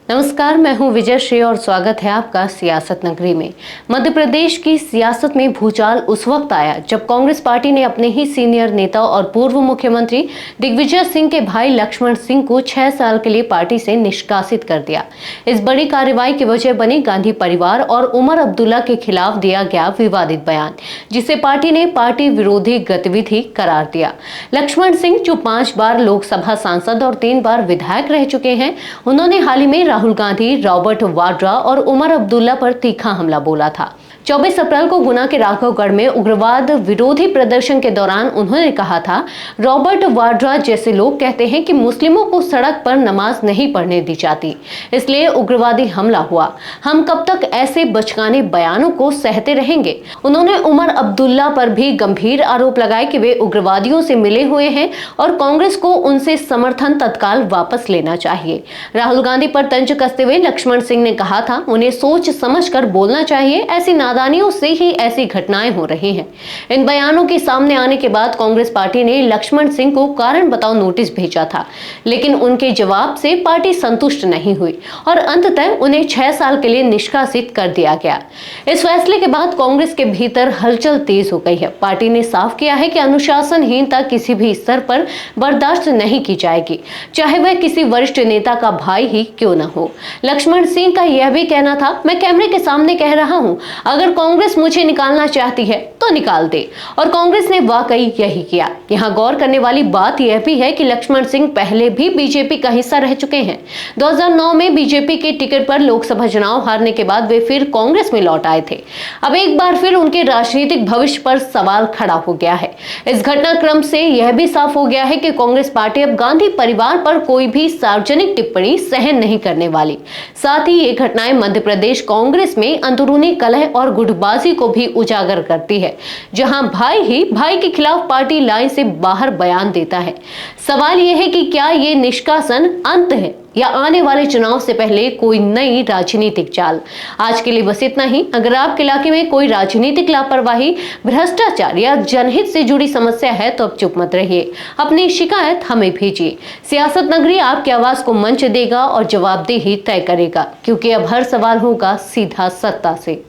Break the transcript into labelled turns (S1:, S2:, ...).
S1: नमस्कार, मैं हूं विजय श्री और स्वागत है आपका सियासत नगरी में। मध्य प्रदेश की सियासत में भूचाल उस वक्त आया जब कांग्रेस पार्टी ने अपने ही सीनियर नेता और पूर्व मुख्यमंत्री दिग्विजय सिंह के भाई लक्ष्मण सिंह को 6 साल के लिए पार्टी से निष्कासित कर दिया। इस बड़ी कार्रवाई की वजह बनी गांधी परिवार और उमर अब्दुल्ला के खिलाफ दिया गया विवादित बयान, जिसे पार्टी ने पार्टी विरोधी गतिविधि करार दिया। लक्ष्मण सिंह, जो 5 बार लोकसभा सांसद और 3 बार विधायक रह चुके हैं, उन्होंने हाल ही में राहुल गांधी, रॉबर्ट वाड्रा और उमर अब्दुल्ला पर तीखा हमला बोला था। 24 अप्रैल को गुना के राघवगढ़ में उग्रवाद विरोधी प्रदर्शन के दौरान उन्होंने कहा था, रॉबर्ट वाड्रा जैसे लोग कहते हैं कि मुस्लिमों को सड़क पर नमाज नहीं पढ़ने दी जाती, इसलिए उग्रवादी हमला हुआ। हम कब तक ऐसे बचकाने बयानों को सहते रहेंगे। उन्होंने उमर अब्दुल्ला पर भी गंभीर आरोप लगाए कि वे उग्रवादियों से मिले हुए हैं और कांग्रेस को उनसे समर्थन तत्काल वापस लेना चाहिए। राहुल गांधी पर तंज कसते हुए लक्ष्मण सिंह ने कहा था, उन्हें सोच समझकर बोलना चाहिए, ऐसी नादानियों से ही ऐसी घटनाएं हो रही हैं। इन बयानों के सामने आने के बाद कांग्रेस पार्टी ने लक्ष्मण सिंह को कारण बताओ नोटिस भेजा था, लेकिन उनके जवाब से पार्टी संतुष्ट नहीं हुई और अंततः उन्हें 6 साल के लिए निष्कासित कर दिया गया। इस फैसले के बाद कांग्रेस के भीतर हलचल तेज हो गई है। पार्टी ने साफ किया है कि अनुशासनहीनता किसी भी स्तर पर बर्दाश्त नहीं की जाएगी, चाहे वह किसी वरिष्ठ नेता का भाई ही क्यों न हो। लक्ष्मण सिंह का यह भी कहना था, मैं कैमरे के सामने कह रहा हूं, अगर कांग्रेस मुझे निकालना चाहती है तो निकाल दे, और कांग्रेस ने वाकई यही किया। यहां गौर करने वाली बात यह भी है कि लक्ष्मण सिंह पहले भी बीजेपी का हिस्सा रह चुके हैं। 2009 में बीजेपी के टिकट पर लोकसभा चुनाव हारने के बाद वे फिर कांग्रेस में लौट आए थे। अब एक बार फिर उनके राजनीतिक भविष्य पर सवाल खड़ा हो गया है। इस घटनाक्रम से यह भी साफ हो गया है कि कांग्रेस पार्टी अब गांधी परिवार पर कोई भी सार्वजनिक टिप्पणी सहन नहीं करने वाली। साथ ही ये घटनाएं मध्य प्रदेश कांग्रेस में अंदरूनी कलह और गुटबाजी को भी उजागर करती है, जहां भाई ही भाई के खिलाफ पार्टी लाइन से बाहर बयान देता है। सवाल यह है कि क्या ये निष्कासन अंत है या आने वाले चुनाव से पहले कोई नई राजनीतिक चाल। आज के लिए बस इतना ही। अगर आपके इलाके में कोई राजनीतिक लापरवाही, भ्रष्टाचार या जनहित से जुड़ी समस्या है तो अब चुप मत रहिए, अपनी शिकायत हमें भेजिए। सियासत नगरी आपकी आवाज को मंच देगा और जवाबदेही तय करेगा, क्योंकि अब हर सवाल होगा सीधा सत्ता से।